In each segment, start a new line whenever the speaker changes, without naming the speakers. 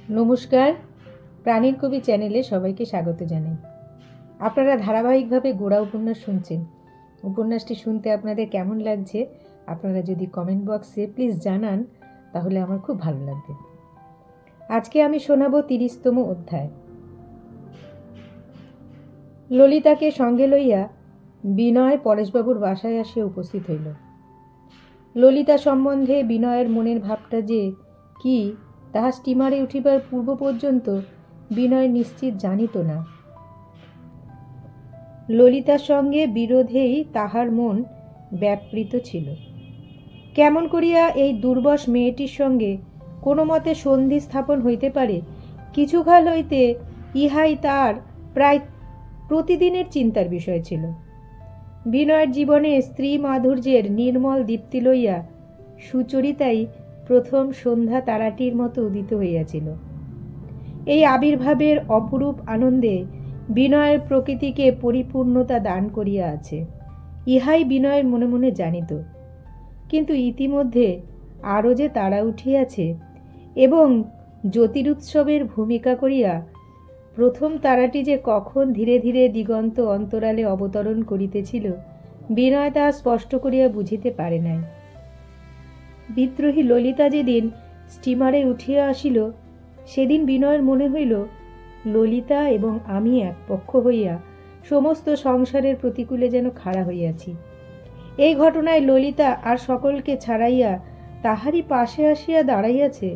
নমস্কার, প্রাণীর কবি চ্যানেলে সবাইকে স্বাগত জানাই। আপনারা ধারাবাহিকভাবে গোড়া উপন্যাস শুনছেন। উপন্যাসটি শুনতে আপনাদের কেমন লাগছে আপনারা যদি কমেন্ট বক্সে প্লিজ জানান, তাহলে আমার খুব ভালো লাগবে। আজকে আমি শোনাবো 30তম অধ্যায়। ললিতাকে সঙ্গে লইয়া বিনয় পরেশবাবুর বাসায় আসিয়া উপস্থিত হইল। ললিতা সম্বন্ধে বিনয়ের মনের ভাবটা যে কি তাহা স্টিমারে উঠিবার পূর্ব পর্যন্ত বিনয় নিশ্চিত জানিত না। ললিতার সঙ্গে বিরোধেই তাহার মন ব্যাপৃত ছিল। কেমন করিয়া এই দুর্বশ মেয়েটির সঙ্গে কোনো মতে সন্ধি স্থাপন হইতে পারে, কিছুকাল হইতে ইহাই তার প্রায় প্রতিদিনের চিন্তার বিষয় ছিল। বিনয়ের জীবনে স্ত্রী মাধুর্যের নির্মল দীপ্তি লইয়া সুচরিতাই প্রথম সন্ধ্যা তারাটির মতো উদিত হইয়াছিল। এই আবির্ভাবের অপরূপ আনন্দে বিনয়ের প্রকৃতিকে পরিপূর্ণতা দান করিয়া আছে, ইহাই বিনয়ের মনে মনে জানিত। কিন্তু ইতিমধ্যে আরও যে তারা উঠিয়াছে এবং জ্যোতিরুৎসবের ভূমিকা করিয়া প্রথম তারাটি যে কখন ধীরে ধীরে দিগন্ত অন্তরালে অবতরণ করিতেছিল, বিনয় তাহা স্পষ্ট করিয়া বুঝিতে পারে নাই। বিদ্রোহী ললিতা যেদিন স্টিমারে উঠিয়া আসিল, সেদিন বিনয়ের মনে হইল ললিতা এবং আমি এক পক্ষ হইয়া সমস্ত সংসারের প্রতিকূলে যেন খাড়া হইয়াছি। এই ঘটনায় ললিতা আর সকলকে ছাড়াইয়া তাহারই পাশে আসিয়া দাঁড়াইয়াছে,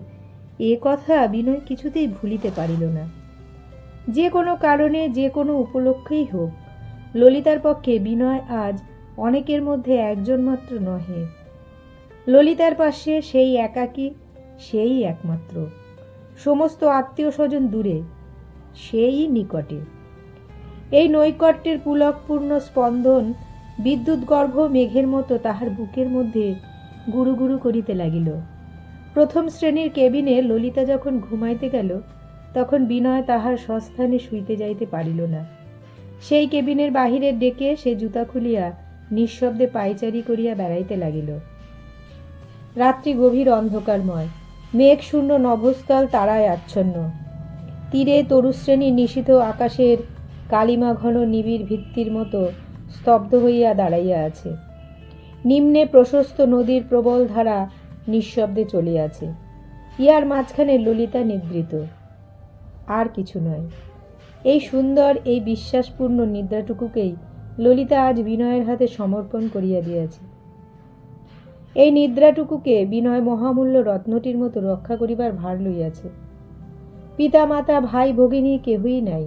এ কথা বিনয় কিছুতেই ভুলিতে পারিল না। যে কোনো কারণে, যে কোনো উপলক্ষেই হোক, ললিতার পক্ষে বিনয় আজ অনেকের মধ্যে একজন মাত্র নহে। ললিতার পাশে সেই একাকী, সেই একমাত্র। সমস্ত আত্মীয় স্বজন দূরে, সেই নিকটে। এই নৈকট্যের পুলকপূর্ণ স্পন্দন বিদ্যুৎগর্ভ মেঘের মতো তাহার বুকের মধ্যে গুরু গুরু করিতে লাগিল। প্রথম শ্রেণীর কেবিনে ললিতা যখন ঘুমাইতে গেল, তখন বিনয় তাহার স্বস্থানে শুইতে যাইতে পারিল না। সেই কেবিনের বাহিরের ডেকে সে জুতা খুলিয়া নিঃশব্দে পায়চারি করিয়া বেড়াইতে লাগিল। রাত্রি গভীর অন্ধকারময়, মেঘ শূন্য নভস্থল তারায় আচ্ছন্ন। তীরে তরুশ্রেণী নিশীথ আকাশের কালিমা ঘন নিবিড় ভিত্তির মতো স্তব্ধ হইয়া দাঁড়াইয়া আছে। নিম্নে প্রশস্ত নদীর প্রবল ধারা নিঃশব্দে চলিয়াছে। ইহার মাঝখানে ললিতা নিদ্রিত, আর কিছু নয়। এই সুন্দর, এই বিশ্বাসপূর্ণ নিদ্রাটুকুকেই ললিতা আজ বিনয়ের হাতে সমর্পণ করিয়া দিয়াছে। এই নিদ্রাটুকুকে বিনয় মহামূল্য রত্নটির মতো রক্ষা করিবার ভার লইয়াছে। পিতা মাতা ভাই ভগিনী কেহই নাই।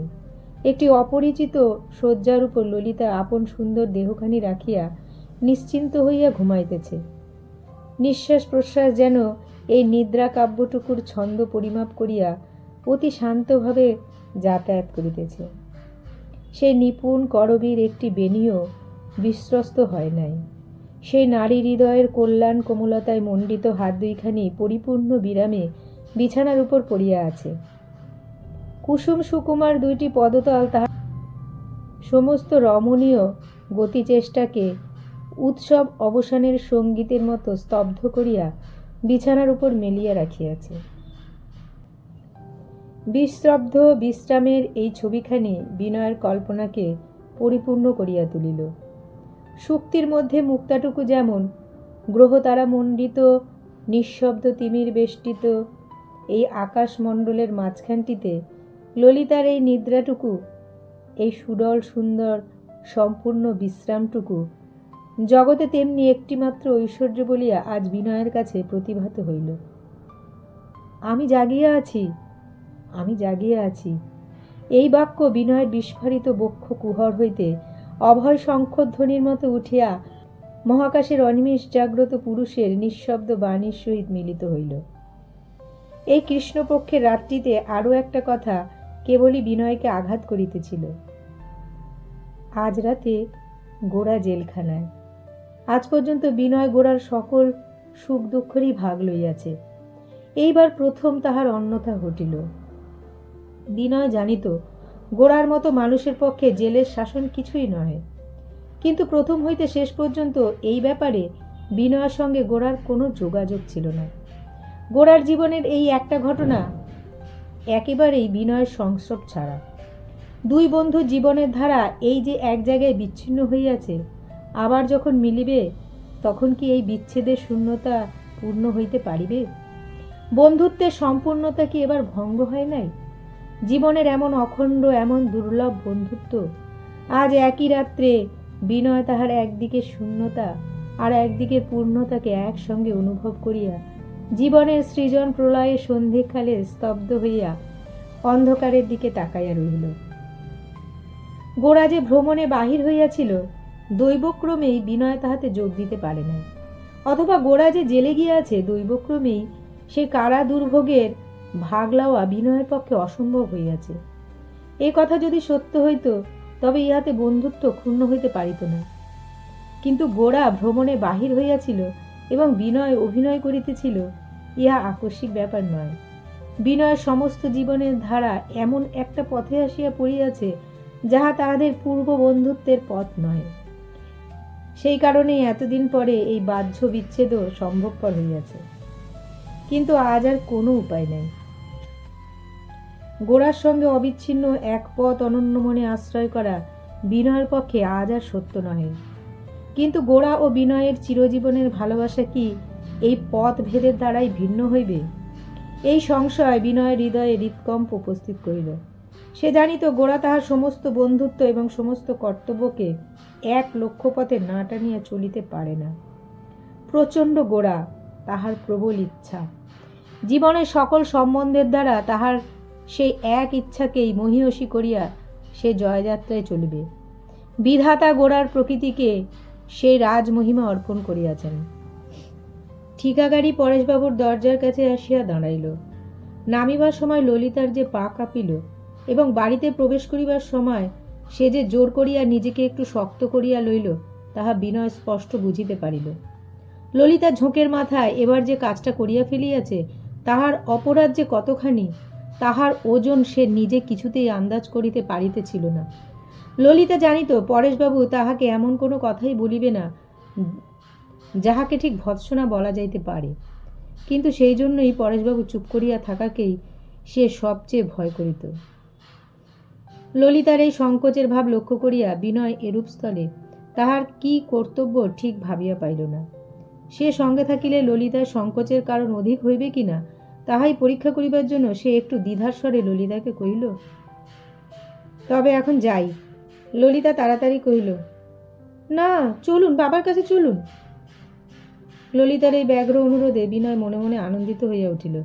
একটি অপরিচিত শয্যার উপর ললিতা আপন সুন্দর দেহখানি রাখিয়া নিশ্চিন্ত হইয়া ঘুমাইতেছে। নিঃশ্বাস প্রশ্বাস যেন এই নিদ্রা কাব্যটুকুর ছন্দ পরিমাপ করিয়া অতি শান্তভাবে যাতায়াত করিতেছে। সেই নিপুণ করবীর একটি বেণীও বিশ্বস্ত হয় নাই। সেই নারী হৃদয়ের কল্যাণ কোমলতায় মণ্ডিত হাত দুইখানি পরিপূর্ণ বিরামে বিছানার উপর পড়িয়া আছে। কুসুম সুকুমার দুইটি পদতল তাহার সমস্ত রমণীয় গতিচেষ্টাকে উৎসব অবসানের সঙ্গীতের মতো স্তব্ধ করিয়া বিছানার উপর মেলিয়া রাখিয়াছে। বিস্তব্ধ বিশ্রামের এই ছবিখানি বিনয়ের কল্পনাকে পরিপূর্ণ করিয়া তুলিল। শুক্তির মধ্যে মুক্তাটুকু যেমন গ্রহতারা মণ্ডিত নিঃশব্দ তিমির বেষ্টিত এই আকাশমণ্ডলের মাঝখানটিতে ললিতার এই নিদ্রাটুকু, এই সুডল সুন্দর সম্পূর্ণ বিশ্রামটুকু জগতে তেমনি একটিমাত্র ঐশ্বর্য বলিয়া আজ বিনয়ের কাছে প্রতিভাত হইল। আমি জাগিয়া আছি, আমি জাগিয়া আছি। এই বাক্য বিনয়ের বিস্ফারিত বক্ষ কুহর হইতে অভয় শঙ্খধ্বনির মতো উঠিয়া মহাকাশের অনিমেষ জাগ্রত পুরুষের নিঃশব্দ বাণীর সহিত মিলিত হইল। এই কৃষ্ণপক্ষের রাত্রিতে আরও একটা কথা কেবলই বিনয়কে আঘাত করিতেছিল। আজ রাতে গোরা জেলখানায়। আজ পর্যন্ত বিনয় গোরার সকল সুখ দুঃখেরই ভাগ লইয়াছে। এইবার প্রথম তাহার অন্যথা ঘটিল। বিনয় জানিত গোরার মতো মানুষের পক্ষে জেলের শাসন কিছুই নহে, কিন্তু প্রথম হইতে শেষ পর্যন্ত এই ব্যাপারে বিনয়ের সঙ্গে গোরার কোনো যোগাযোগ ছিল না। গোরার জীবনের এই একটা ঘটনা একেবারেই বিনয়ের সংস্রব ছাড়া। দুই বন্ধু জীবনের ধারা এই যে এক জায়গায় বিচ্ছিন্ন হইয়াছে, আবার যখন মিলিবে তখন কি এই বিচ্ছেদের শূন্যতা পূর্ণ হইতে পারিবে? বন্ধুত্বের সম্পূর্ণতা কি এবার ভঙ্গ হয় নাই? জীবনের এমন অখণ্ড, এমন দুর্লভ বন্ধুত্ব আজ একই রাত্রে বিনয় তাহার একদিকে শূন্যতা আর একদিকে পূর্ণতাকে একসঙ্গে অনুভব করিয়া জীবনের সৃজন প্রলয়ে সন্ধিকালে স্তব্ধ হইয়া অন্ধকারের দিকে তাকাইয়া রহিল। গোরা যে ভ্রমণে বাহির হইয়াছিল, দৈবক্রমেই বিনয় তাহাতে যোগ দিতে পারে নাই, অথবা গোরা যে জেলে গিয়াছে, দৈবক্রমেই সে কারা দুর্ভোগের ভাগ লওয়া বিনয়ের পক্ষে অসম্ভব হইয়াছে। এ কথা যদি সত্য হইত তবে ইহাতে বন্ধুত্ব ক্ষুণ্ণ হইতে পারিত না। কিন্তু গোরা ভ্রমণে বাহির হইয়াছিল এবং বিনয় অভিনয় করিতেছিল, ইহা আকস্মিক ব্যাপার নয়। বিনয়ের সমস্ত জীবনের ধারা এমন একটা পথে আসিয়া পড়িয়াছে যাহা তাহাদের পূর্ব বন্ধুত্বের পথ নয়। সেই কারণেই এতদিন পরে এই বাহ্য বিচ্ছেদও সম্ভবপর হইয়াছে। কিন্তু আজ আর কোনো উপায় নাই। গোরার সঙ্গে অবিচ্ছিন্ন এক পথ অনন্য মনে আশ্রয় করা বিনয়ের পক্ষে আজ আর সত্য নহে। কিন্তু গোরা ও বিনয়ের চিরজীবনের ভালোবাসা কি এই পথ ভেদের দ্বারাই ভিন্ন হইবে? এই সংশয় বিনয়ের হৃদয়ে হৃৎকম্প উপস্থিত করিল। সে জানিত গোরা তাহার সমস্ত বন্ধুত্ব এবং সমস্ত কর্তব্যকে এক লক্ষ্যপথে না টানিয়া চলিতে পারে না। প্রচণ্ড গোরা, তাহার প্রবল ইচ্ছা। জীবনের সকল সম্বন্ধের দ্বারা তাহার সেই এক ইচ্ছাকেই মহীয়সী করিয়া সে জয়যাত্রায় চলিবে। বিধাতা গোরার প্রকৃতিকে সেই রাজমহিমা অর্পণ করিয়াছেন। ঠিকাগাড়ি পরেশবাবুর দরজার কাছে আসিয়া দাঁড়াইল। নামিবার সময় ললিতার যে পা কাঁপিল এবং বাড়িতে প্রবেশ করিবার সময় সে যে জোর করিয়া নিজেকে একটু শক্ত করিয়া লইল, তাহা বিনয় স্পষ্ট বুঝিতে পারিল। ললিতা ঝোঁকের মাথায় এবার যে কাজটা করিয়া ফেলিয়াছে তাহার অপরাধ যে কতখানি, তাহার ওজন সে নিজে কিছুতেই আন্দাজ করিতে পারিতেছিল না। ললিতা জানিত পরেশবাবু তাহাকে এমন কোনো কথাই বলিবে না যাহাকে ঠিক ভৎসনা বলা যাইতে পারে, কিন্তু সেই জন্যই পরেশবাবু চুপ করিয়া থাকাকেই সে সবচেয়ে ভয় করিত। ললিতার এই সংকোচের ভাব লক্ষ্য করিয়া বিনয় এরূপ স্থলে তাহার কি কর্তব্য ঠিক ভাবিয়া পাইল না। সে সঙ্গে থাকিলে ললিতার সংকোচের কারণ অধিক হইবে কিনা তাহাই পরীক্ষা করিবার জন্য সে একটু দ্বিধার স্বরে ললিতাকে কহিল, তবে এখন যাই। ললিতা তাড়াতাড়ি কহিল, না, চলুন, বাবার কাছে চলুন। ললিতার এই ব্যগ্র অনুরোধে বিনয় মনে মনে আনন্দিত হইয়া উঠিল।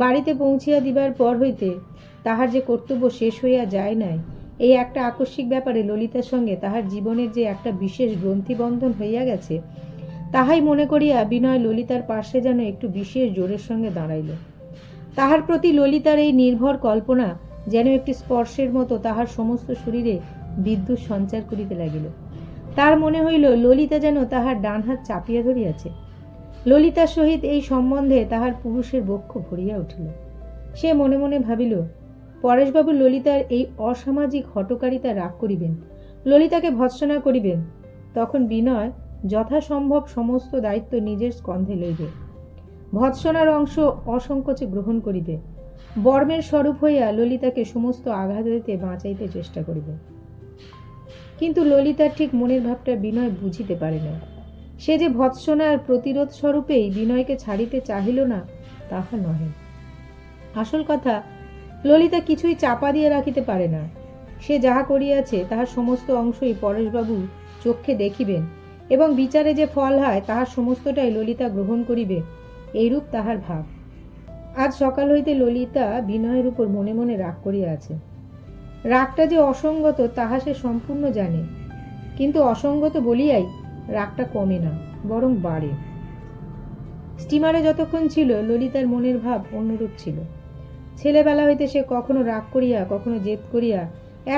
বাড়িতে পৌঁছিয়া দিবার পর হইতে তাহার যে কর্তব্য শেষ হইয়া যায় নাই, এই একটা আকস্মিক ব্যাপারে ললিতার সঙ্গে তাহার জীবনের যে একটা বিশেষ গ্রন্থিবন্ধন হইয়া গেছে, তাহাই মনে করিয়া বিনয় ললিতার পার্শ্বে যেন একটু বিশেষ জোরের সঙ্গে দাঁড়াইল। তাহার প্রতি ললিতার এই নির্ভর কল্পনা যেন একটি স্পর্শের মতো তাহার সমস্ত শরীরে বিদ্যুৎ সঞ্চার করিতে লাগিল। তার মনে হইল ললিতা যেন তাহার ডান হাত চাপিয়া ধরিয়াছে। ললিতার সহিত এই সম্বন্ধে তাহার পুরুষের বক্ষ ভরিয়া উঠিল। সে মনে মনে ভাবিল, পরেশবাবু ললিতার এই অসামাজিক হঠকারিতা রাগ করিবেন, ললিতাকে ভৎসনা করিবেন, তখন বিনয় যথাসম্ভব সমস্ত দায়িত্ব নিজের স্কন্ধে লইবে, ভৎসনার অংশ অসংকোচে গ্রহণ করিবে, বর্মের স্বরূপ হইয়া ললিতাকে সমস্ত আঘাত হইতে বাঁচাইতে চেষ্টা করিবে। কিন্তু ললিতার ঠিক মনের ভাবটা বিনয় বুঝিতে পারে না। সে যে ভৎসনার প্রতিরোধ স্বরূপেই বিনয়কে ছাড়িতে চাহিল না, তাহা নহে। আসল কথা, ললিতা কিছুই চাপা দিয়ে রাখিতে পারে না। সে যাহা করিয়াছে তাহার সমস্ত অংশই পরেশবাবু চক্ষে দেখিবেন এবং বিচারে যে ফল হয় তাহার সমস্তটাই ললিতা গ্রহণ করিবে, এইরূপ তাহার ভাব। আজ সকাল হইতে ললিতা বিনয়ের উপর মনে মনে রাগ করিয়া আছে। রাগটা যে অসঙ্গত তাহা সে সম্পূর্ণ জানে, কিন্তু অসঙ্গত বলিয়াই রাগটা কমে না, বরং বাড়ে। স্টিমারে যতক্ষণ ছিল ললিতার মনের ভাব অন্যরূপ ছিল। ছেলেবেলা হইতে সে কখনো রাগ করিয়া কখনো জেদ করিয়া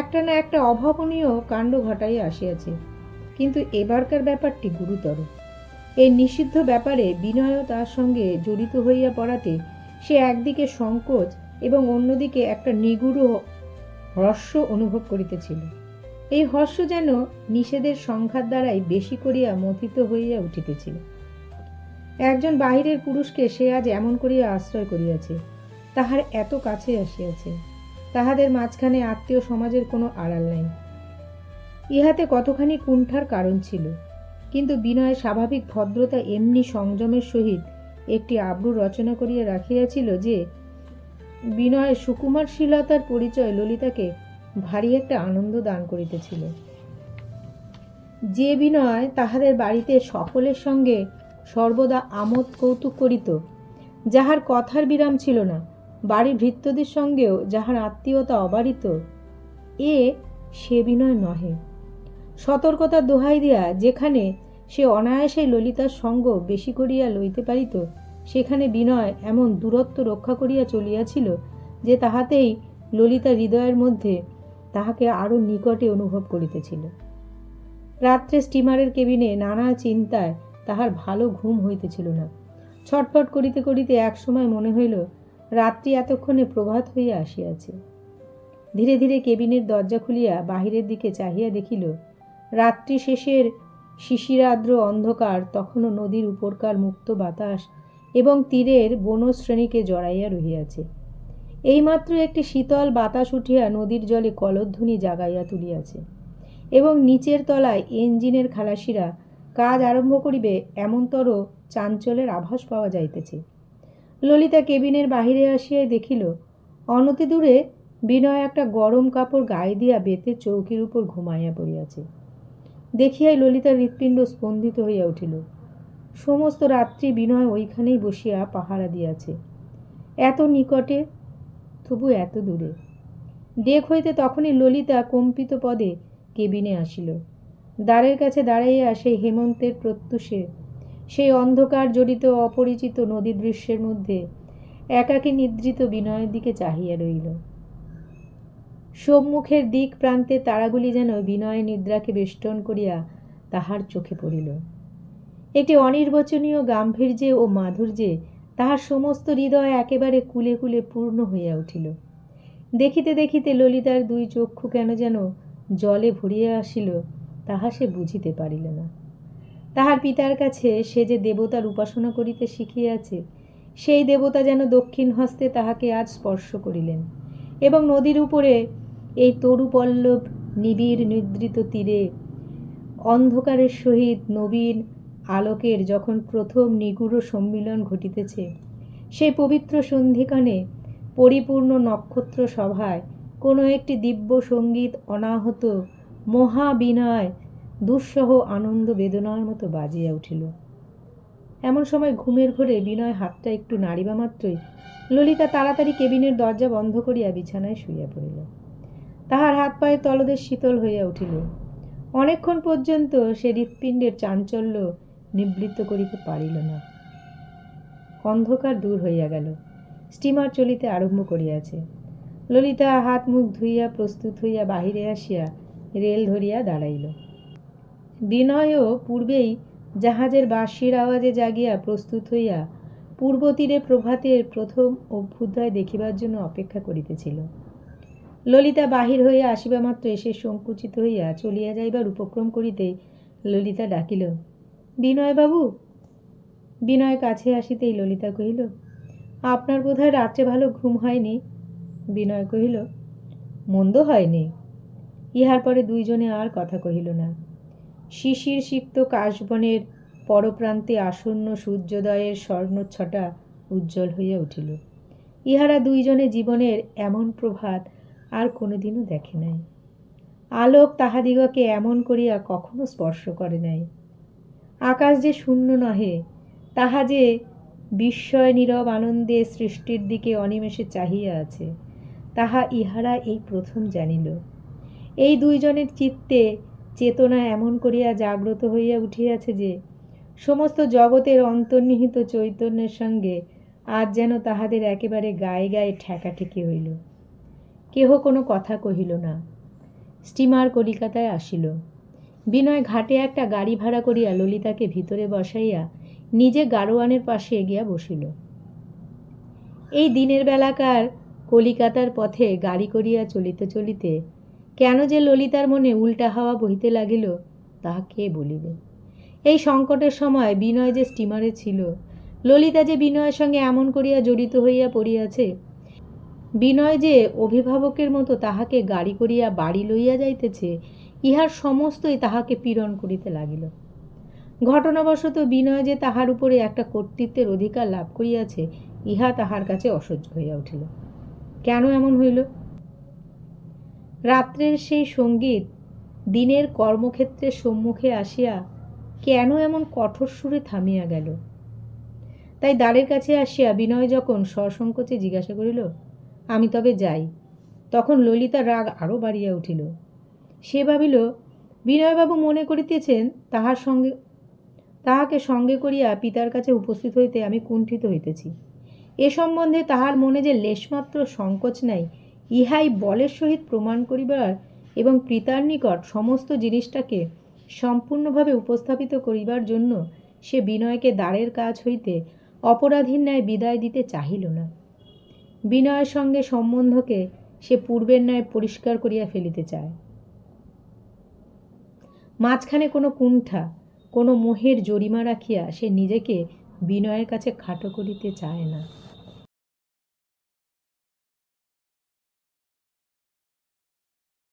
একটা না একটা অভাবনীয় কাণ্ড ঘটাইয়া আসিয়াছে, কিন্তু এবারকার ব্যাপারটি গুরুতর। এই নিষিদ্ধ ব্যাপারে বিনয়ও তার সঙ্গে জড়িত হইয়া পড়াতে সে একদিকে সংকোচ এবং অন্যদিকে একটা নিগূঢ় হর্ষ অনুভব করিতেছিল। এই হর্ষ যেন নিষেধের সংঘাত দ্বারাই বেশি করিয়া মথিত হইয়া উঠিতেছিল। একজন বাহিরের পুরুষকে সে আজ এমন করিয়া আশ্রয় করিয়াছে, তাহার এত কাছে আসিয়াছে। তাহাদের মাঝখানে আত্মীয় সমাজের কোনো আড়াল নাই। ইহাতে কতখানি কুণ্ঠার কারণ ছিল, কিন্তু বিনয়ের স্বাভাবিক ভদ্রতা এমনি সংযমের সহিত একটি আব্রু রচনা করিয়া রাখিয়াছিল যে বিনয়ের সুকুমারশীলতার পরিচয় ললিতাকে ভারী একটা আনন্দ দান করিতেছিল। যে বিনয় তাহাদের বাড়িতে সকলের সঙ্গে সর্বদা আমোদ কৌতুক করিত, যাহার কথার বিরাম ছিল না, বাড়ির ভৃত্যদের সঙ্গেও যাহার আত্মীয়তা অবারিত, সে বিনয় নহে। সতর্কতার দোহাই দিয়া যেখানে সে অনায়াসে ললিতার সঙ্গ বেশি করিয়া লইতে পারিত, সেখানে বিনয় এমন দূরত্ব রক্ষা করিয়া চলিয়াছিল যে তাহাতেই ললিতা হৃদয়ের মধ্যে তাহাকে আরও নিকটে অনুভব করিতেছিল। রাত্রে স্টিমারের কেবিনে নানা চিন্তায় তাহার ভালো ঘুম হইতেছিল না। ছটফট করিতে করিতে একসময় মনে হইল রাত্রি এতক্ষণে প্রভাত হইয়া আসিয়াছে। ধীরে ধীরে কেবিনের দরজা খুলিয়া বাহিরের দিকে চাহিয়া দেখিল রাত্রি শেষের শিশিরার্দ্র অন্ধকার তখনও নদীর উপরকার মুক্ত বাতাস এবং তীরের বনশ্রেণীকে জড়াইয়া রহিয়াছে। এইমাত্র একটি শীতল বাতাস উঠিয়া নদীর জলে কলধ্বনি জাগাইয়া তুলিয়াছে এবং নিচের তলায় ইঞ্জিনের খালাসিরা কাজ আরম্ভ করিবে এমনতর চাঞ্চল্যের আভাস পাওয়া যাইতেছে। ললিতা কেবিনের বাহিরে আসিয়াই দেখিল অনতি দূরে বিনয় একটা গরম কাপড় গায়ে দিয়া বেতের চৌকির উপর ঘুমাইয়া পড়িয়াছে। দেখিয়াই ললিতার হৃৎপিণ্ড স্পন্দিত হইয়া উঠিল। সমস্ত রাত্রি বিনয় ওইখানেই বসিয়া পাহারা দিয়াছে, এত নিকটে তবু এত দূরে। ডেক হইতে তখনই ললিতা কম্পিত পদে কেবিনে আসিল। দ্বারের কাছে দাঁড়াইয়া সেই হেমন্তের প্রত্যুষে সেই অন্ধকার জড়িত অপরিচিত নদী দৃশ্যের মধ্যে একাকী নিদ্রিত বিনয়ের দিকে চাহিয়া রইল। সম্মুখের দিক প্রান্তে তারাগুলি যেন বিনয়ের নিদ্রাকে বেষ্টন করিয়া তাহার চোখে পড়িল। একটি অনির্বচনীয় গাম্ভীর্যে ও মাধুর্যে তাহার সমস্ত হৃদয় একেবারে কুলে কুলে পূর্ণ হইয়া উঠিল। দেখিতে দেখিতে ললিতার দুই চক্ষু কেন যেন জলে ভরিয়া আসিল, তাহা সে বুঝিতে পারিল না। তাহার পিতার কাছে সে যে দেবতার উপাসনা করিতে শিখিয়াছে, সেই দেবতা যেন দক্ষিণ হস্তে তাহাকে আজ স্পর্শ করিলেন এবং নদীর উপরে এই তরুপল্লব নিবিড় নিদ্রিত তীরে অন্ধকারের সহিত নবীন আলোকের যখন প্রথম নিগূঢ় সম্মিলন ঘটিতেছে, সেই পবিত্র সন্ধিক্ষণে পরিপূর্ণ নক্ষত্র সভায় কোনো একটি দিব্য সঙ্গীত অনাহত মহাবিনয় দুঃসহ আনন্দ বেদনার মতো বাজিয়া উঠিল। এমন সময় ঘুমের ঘোরে বিনয় হাতটা একটু নাড়িবা মাত্রই ললিতা তাড়াতাড়ি কেবিনের দরজা বন্ধ করিয়া বিছানায় শুইয়া পড়িল। তাহার হাত পায়ের তলদেশ শীতল হইয়া উঠিল। অনেকক্ষণ পর্যন্ত সে হৃৎপিণ্ডের চাঞ্চল্য নিবৃত্ত করিতে পারিল না। অন্ধকার দূর হইয়া গেল। স্টিমার চলিতে আরম্ভ করিয়াছে। ললিতা হাত মুখ ধুইয়া প্রস্তুত হইয়া বাহিরে আসিয়া রেল ধরিয়া দাঁড়াইল। বিনয়ও পূর্বেই জাহাজের বাঁশির আওয়াজে জাগিয়া প্রস্তুত হইয়া পূর্ব তীরে প্রভাতের প্রথম অভ্যুদয় দেখিবার জন্য অপেক্ষা করিতেছিল। ললিতা বাহির হইয়া আসিবা মাত্র এসে সংকুচিত হইয়া চলিয়া যাইবার উপক্রম করিতেই ললিতা ডাকিল, বিনয়বাবু। বিনয় কাছে আসিতেই ললিতা কহিল, আপনার বোধহয় রাত্রে ভালো ঘুম হয়নি। বিনয় কহিল, মন্দ হয়নি। ইহার পরে দুইজনে আর কথা কহিল না। শিশির সিক্ত কাশবনের পরপ্রান্তে আসন্ন সূর্যোদয়ের স্বর্ণচ্ছটা উজ্জ্বল হইয়া উঠিল। ইহারা দুইজনে জীবনের এমন প্রভাত আর কোনোদিনও দেখে নাই। আলোক তাহাদিগকে এমন করিয়া কখনো স্পর্শ করে নাই। আকাশ যে শূন্য নহে, তাহা যে বিস্ময় নীরব আনন্দে সৃষ্টির দিকে অনিমেষে চাহিয়া আছে, তাহা ইহারা এই প্রথম জানিল। এই দুইজনের চিত্তে চেতনা এমন করিয়া জাগ্রত হইয়া উঠিয়াছে যে সমস্ত জগতের অন্তর্নিহিত চৈতন্যের সঙ্গে আজ যেন তাহাদের একেবারে গায়ে গায়ে ঠেকাঠেকি হইল। কেহ কোনো কথা কহিল না। স্টিমার কলিকাতায় আসিল। বিনয় ঘাটে একটা গাড়ি ভাড়া করিয়া ললিতাকে ভিতরে বসাইয়া নিজে গাড়োয়ানের পাশে গিয়া বসিল। এই দিনের বেলাকার কলিকাতার পথে গাড়ি করিয়া চলিতে চলিতে কেন যে ললিতার মনে উল্টা হাওয়া বহিতে লাগিল, তাহা কে বলিবে। এই সংকটের সময় বিনয় যে স্টিমারে ছিল, ললিতা যে বিনয়ের সঙ্গে এমন করিয়া জড়িত হইয়া পড়িয়াছে, বিনয় যে অভিভাবকের মতো তাহাকে গাড়ি করিয়া বাড়ি লইয়া যাইতেছে, ইহার সমস্তই তাহাকে পীড়ন করিতে লাগিল। ঘটনাবশত বিনয় যে তাহার উপরে একটা কর্তৃত্বের অধিকার লাভ করিয়াছে, ইহা তাহার কাছে অসহ্য হইয়া উঠিল। কেন এমন হইল? রাত্রের সেই সঙ্গীত দিনের কর্মক্ষেত্রের সম্মুখে আসিয়া কেন এমন কঠোর সুরে থামিয়া গেল? তাই দ্বারের কাছে আসিয়া বিনয় যখন সসংকোচে জিজ্ঞাসা করিল, আমি তবে যাই, তখন ললিতার রাগ আরও বাড়িয়া উঠিল। সে ভাবিল, বিনয়বাবু মনে করিতেছেন তাহাকে সঙ্গে করিয়া পিতার কাছে উপস্থিত হইতে আমি কুণ্ঠিত হইতেছি। এ সম্বন্ধে তাহার মনে যে লেশমাত্র সংকোচ নাই, ইহাই বলের সহিত প্রমাণ করিবার এবং পিতার নিকট সমস্ত জিনিসটাকে সম্পূর্ণভাবে উপস্থাপিত করিবার জন্য সে বিনয়কে দ্বারের কাজ হইতে অপরাধীর ন্যায় বিদায় দিতে চাহিল না। বিনয়ের সঙ্গে সম্বন্ধকে সে পূর্বের ন্যায় পরিষ্কার করিয়া ফেলিতে চায়। মাঝখানে কোনো কুণ্ঠা, কোনো মোহের জরিমা রাখিয়া সে নিজেকে বিনয়ের কাছে খাটো করিতে চায় না।